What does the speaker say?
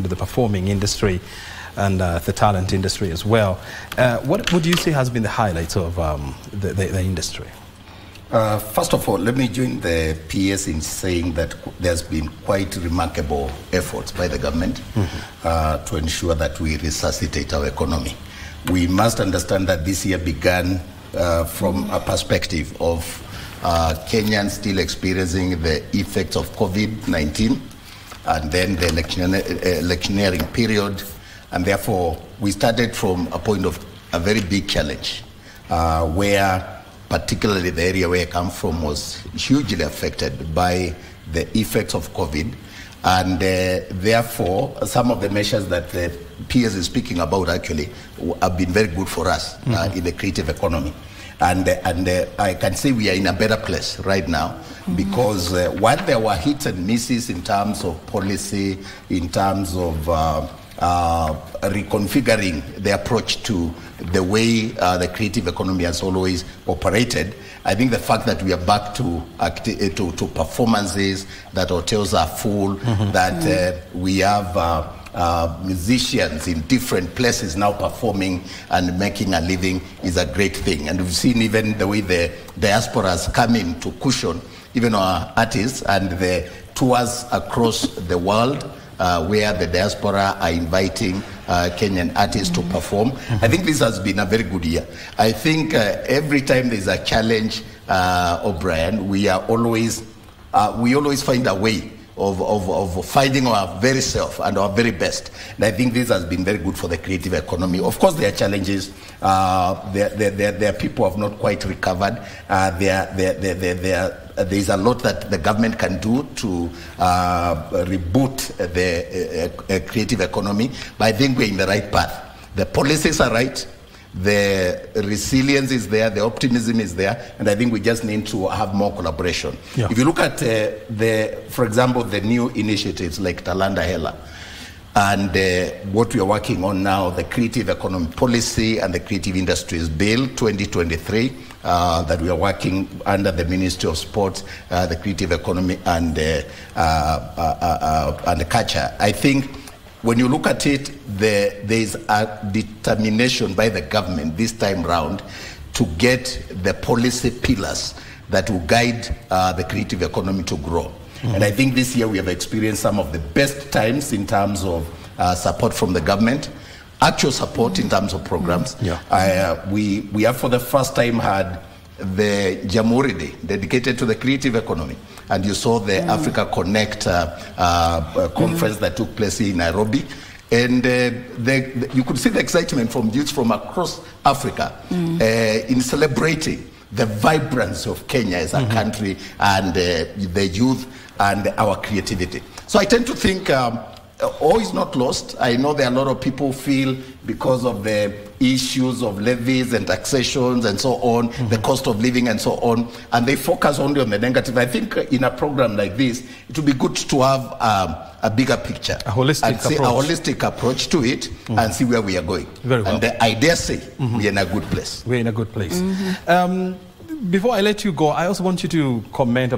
the performing industry and the talent industry as well. What would you say has been the highlights of the industry? First of all, let me join the PS in saying that there's been quite remarkable efforts by the government to ensure that we resuscitate our economy. We must understand that this year began from a perspective of Kenyans still experiencing the effects of COVID-19 and then the electioneering period. And therefore, we started from a point of a very big challenge where particularly the area where I come from was hugely affected by the effects of COVID. And therefore, some of the measures that the PS is speaking about actually have been very good for us in the creative economy. And I can say we are in a better place right now because while there were hits and misses in terms of policy, in terms of reconfiguring the approach to the way the creative economy has always operated, I think the fact that we are back to performances, that hotels are full, that we have musicians in different places now performing and making a living is a great thing. And we've seen even the way the diaspora has come in to cushion even our artists and the tours across the world where the diaspora are inviting Kenyan artists to perform. I think this has been a very good year. I think every time there's a challenge, O'Brien, we always find a way of finding our very self and our very best. And I think this has been very good for the creative economy. Of course, there are challenges. There are people who have not quite recovered. There's a lot that the government can do to reboot the creative economy. But I think we're in the right path. The policies are right. The resilience is there, the optimism is there, and I think we just need to have more collaboration. Yeah. If you look at, for example, the new initiatives like Talanta Hela, and what we are working on now, the Creative Economy Policy and the Creative Industries Bill 2023, that we are working under the Ministry of Sports, the Creative Economy and the Culture. I think when you look at it, there is a determination by the government this time round to get the policy pillars that will guide the creative economy to grow. And I think this year we have experienced some of the best times in terms of support from the government, actual support in terms of programs. We have for the first time had the Jamhuri Day dedicated to the creative economy. And you saw the Africa Connect conference that took place in Nairobi. And you could see the excitement from youth from across Africa in celebrating the vibrance of Kenya as a country and the youth and our creativity. So I tend to think all is not lost. I know there are a lot of people feel because of the issues of levies and taxations and so on, the cost of living and so on, and they focus only on the negative. I think in a program like this, it would be good to have a bigger picture, a holistic approach to it, and see where we are going. Very well. And I dare say we're in a good place. We're in a good place. Before I let you go, I also want you to comment